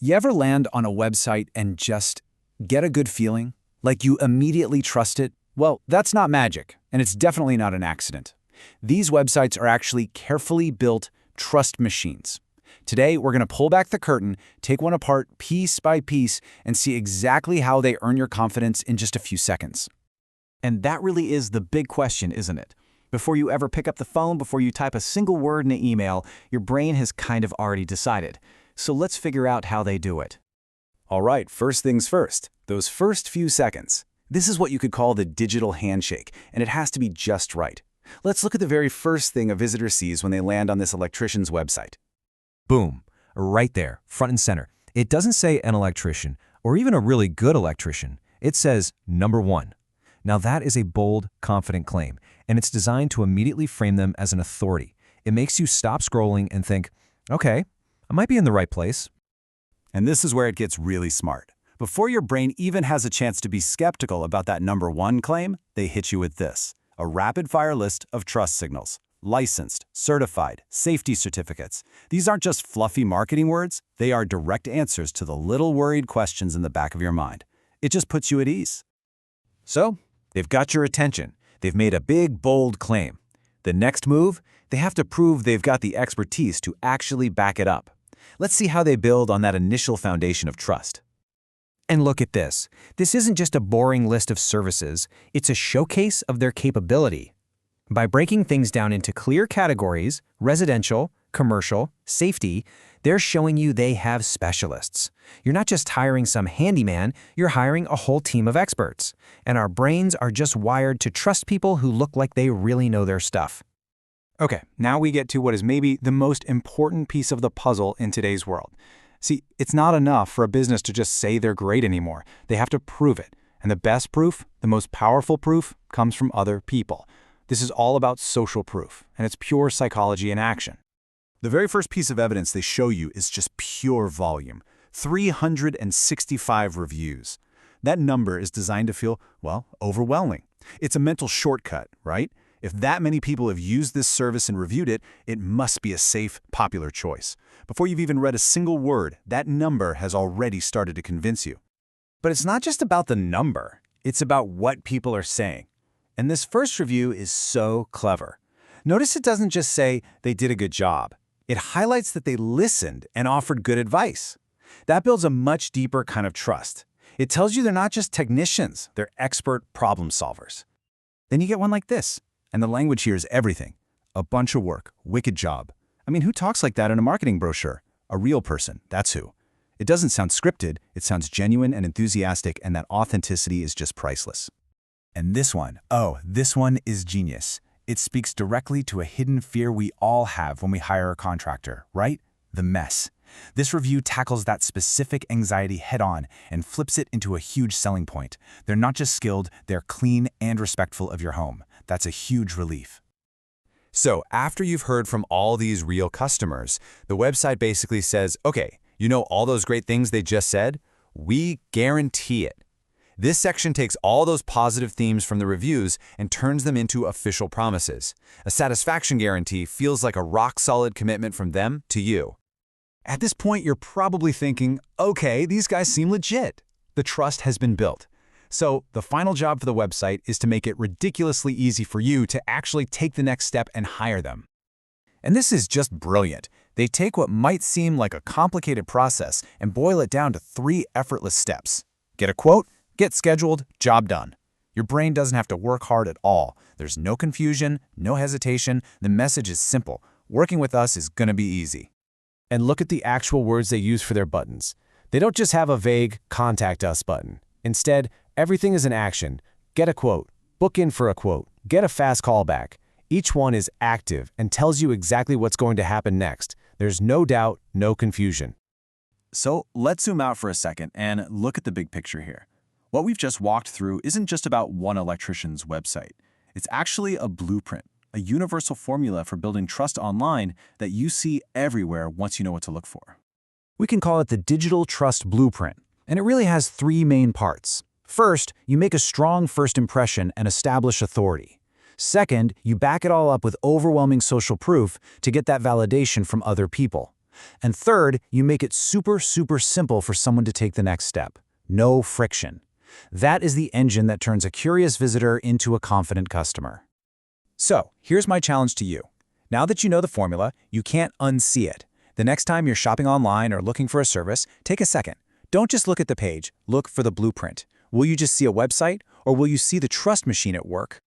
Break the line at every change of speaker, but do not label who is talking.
You ever land on a website and just get a good feeling? Like you immediately trust it? Well, that's not magic, and it's definitely not an accident. These websites are actually carefully built trust machines. Today, we're going to pull back the curtain, take one apart piece by piece, and see exactly how they earn your confidence in just a few seconds.
And that really is the big question, isn't it? Before you ever pick up the phone, before you type a single word in an email, your brain has kind of already decided. So let's figure out how they do it.
All right, first things first, those first few seconds. This is what you could call the digital handshake, and it has to be just right. Let's look at the very first thing a visitor sees when they land on this electrician's website.
Boom, right there, front and center. It doesn't say an electrician, or even a really good electrician. It says number one. Now that is a bold, confident claim, and it's designed to immediately frame them as an authority. It makes you stop scrolling and think, okay, I might be in the right place.
And this is where it gets really smart. Before your brain even has a chance to be skeptical about that number one claim, they hit you with this, a rapid-fire list of trust signals. Licensed, certified, safety certificates. These aren't just fluffy marketing words, they are direct answers to the little worried questions in the back of your mind. It just puts you at ease.
So, they've got your attention. They've made a big, bold claim. The next move, they have to prove they've got the expertise to actually back it up. Let's see how they build on that initial foundation of trust.
And look at this. This isn't just a boring list of services, it's a showcase of their capability. By breaking things down into clear categories, residential, commercial, safety, they're showing you they have specialists. You're not just hiring some handyman, you're hiring a whole team of experts. And our brains are just wired to trust people who look like they really know their stuff.
Okay, now we get to what is maybe the most important piece of the puzzle in today's world. See, it's not enough for a business to just say they're great anymore. They have to prove it. And the best proof, the most powerful proof, comes from other people. This is all about social proof, and it's pure psychology in action. The very first piece of evidence they show you is just pure volume. 365 reviews. That number is designed to feel, well, overwhelming. It's a mental shortcut, right? If that many people have used this service and reviewed it, it must be a safe, popular choice. Before you've even read a single word, that number has already started to convince you. But it's not just about the number. It's about what people are saying. And this first review is so clever. Notice it doesn't just say they did a good job. It highlights that they listened and offered good advice. That builds a much deeper kind of trust. It tells you they're not just technicians, they're expert problem solvers. Then you get one like this. And the language here is everything. A bunch of work, wicked job. I mean, who talks like that in a marketing brochure? A real person, that's who. It doesn't sound scripted, it sounds genuine and enthusiastic, and that authenticity is just priceless. And this one, this one is genius. It speaks directly to a hidden fear we all have when we hire a contractor, right? The mess. This review tackles that specific anxiety head-on and flips it into a huge selling point. They're not just skilled, they're clean and respectful of your home. That's a huge relief. So after you've heard from all these real customers, the website basically says, okay, you know all those great things they just said? We guarantee it. This section takes all those positive themes from the reviews and turns them into official promises. A satisfaction guarantee feels like a rock-solid commitment from them to you. At this point, you're probably thinking, okay, these guys seem legit. The trust has been built. So the final job for the website is to make it ridiculously easy for you to actually take the next step and hire them. And this is just brilliant. They take what might seem like a complicated process and boil it down to 3 effortless steps. Get a quote, get scheduled, job done. Your brain doesn't have to work hard at all. There's no confusion, no hesitation. The message is simple. Working with us is going to be easy.
And look at the actual words they use for their buttons. They don't just have a vague "Contact Us" button. Instead, everything is an action. Get a quote, book in for a quote, get a fast callback. Each one is active and tells you exactly what's going to happen next. There's no doubt, no confusion.
So let's zoom out for a second and look at the big picture here. What we've just walked through isn't just about one electrician's website. It's actually a blueprint, a universal formula for building trust online that you see everywhere once you know what to look for. We can call it the digital trust blueprint, and it really has 3 main parts. First, you make a strong first impression and establish authority. Second, you back it all up with overwhelming social proof to get that validation from other people.
And third, you make it super simple for someone to take the next step. No friction. That is the engine that turns a curious visitor into a confident customer.
So, here's my challenge to you. Now that you know the formula, you can't unsee it. The next time you're shopping online or looking for a service, take a second. Don't just look at the page, look for the blueprint. Will you just see a website, or will you see the trust machine at work?